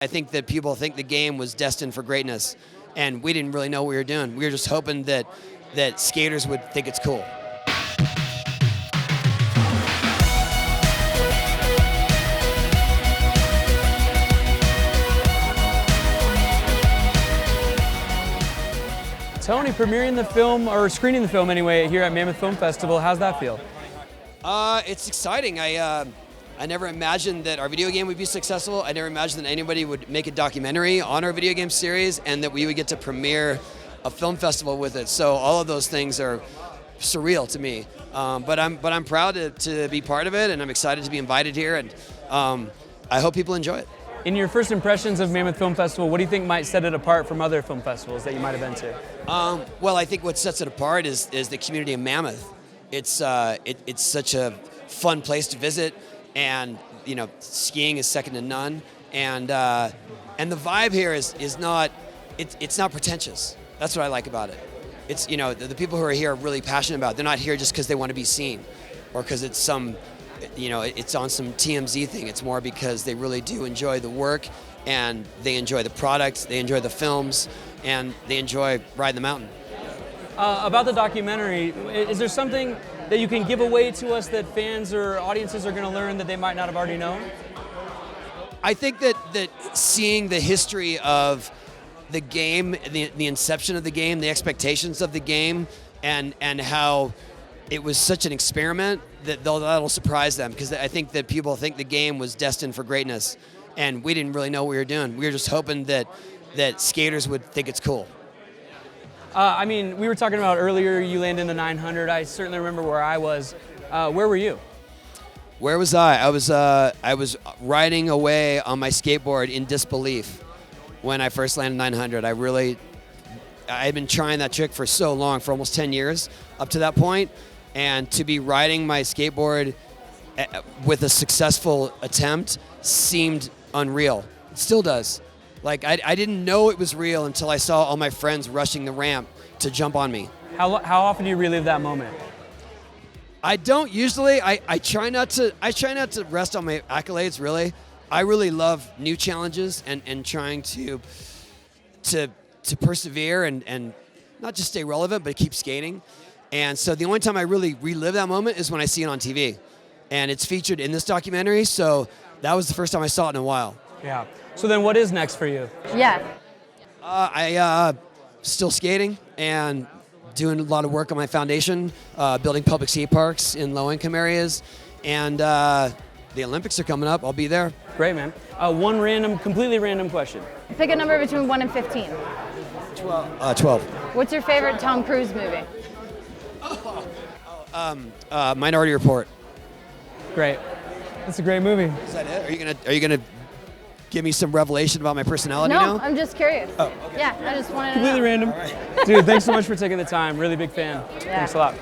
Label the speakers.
Speaker 1: I think that people think the game was destined for greatness, and we didn't really know what we were doing. We were just hoping that skaters would think it's cool.
Speaker 2: Tony, premiering the film, or screening the film anyway, here at Mammoth Film Festival, how's that feel?
Speaker 1: It's exciting. I never imagined that our video game would be successful. I never imagined that anybody would make a documentary on our video game series and that we would get to premiere a film festival with it. So all of those things are surreal to me. But I'm proud to be part of it, and I'm excited to be invited here, and I hope people enjoy it.
Speaker 2: In your first impressions of Mammoth Film Festival, what do you think might set it apart from other film festivals that you might have been to?
Speaker 1: Well, I think what sets it apart is the community of Mammoth. It's such a fun place to visit, and skiing is second to none. And the vibe here is not pretentious. That's what I like about it. It's the people who are here are really passionate about it. They're not here just because they want to be seen, or because it's it's on some TMZ thing. It's more because they really do enjoy the work, and they enjoy the product, they enjoy the films, and they enjoy riding the mountain.
Speaker 2: About the documentary, is there something that you can give away to us that fans or audiences are going to learn that they might not have already known?
Speaker 1: I think that seeing the history of the game, the inception of the game, the expectations of the game, and how it was such an experiment that'll surprise them, because I think that people think the game was destined for greatness, and we didn't really know what we were doing. We were just hoping that skaters would think it's cool.
Speaker 2: We were talking about earlier, you landed in the 900. I certainly remember where I was. Where were you?
Speaker 1: Where was I? I was riding away on my skateboard in disbelief when I first landed 900. I had been trying that trick for so long, for almost 10 years up to that point, and to be riding my skateboard with a successful attempt seemed unreal. It still does. Like, I didn't know it was real until I saw all my friends rushing the ramp to jump on me.
Speaker 2: How often do you relive that moment?
Speaker 1: I don't usually. I try not to rest on my accolades, really. I really love new challenges and trying to persevere and not just stay relevant, but keep skating. And so the only time I really relive that moment is when I see it on TV. And it's featured in this documentary, so that was the first time I saw it in a while.
Speaker 2: Yeah. So then what is next for you?
Speaker 3: Yeah.
Speaker 1: I still skating and doing a lot of work on my foundation, building public skate parks in low-income areas, and the Olympics are coming up. I'll be there.
Speaker 2: Great, man. One completely random question.
Speaker 3: Pick a number between 1 and 15.
Speaker 1: 12.
Speaker 3: What's your favorite Tom Cruise movie?
Speaker 1: Minority Report.
Speaker 2: Great. That's a great movie.
Speaker 1: Is that it? Are you gonna give me some revelation about my personality
Speaker 3: No,
Speaker 1: now?
Speaker 3: I'm just curious.
Speaker 1: Oh, okay.
Speaker 3: Yeah, I just wanted to know.
Speaker 2: Completely random.
Speaker 1: All right.
Speaker 2: Dude, thanks so much for taking the time. Really big fan.
Speaker 3: Yeah.
Speaker 2: Thanks a lot.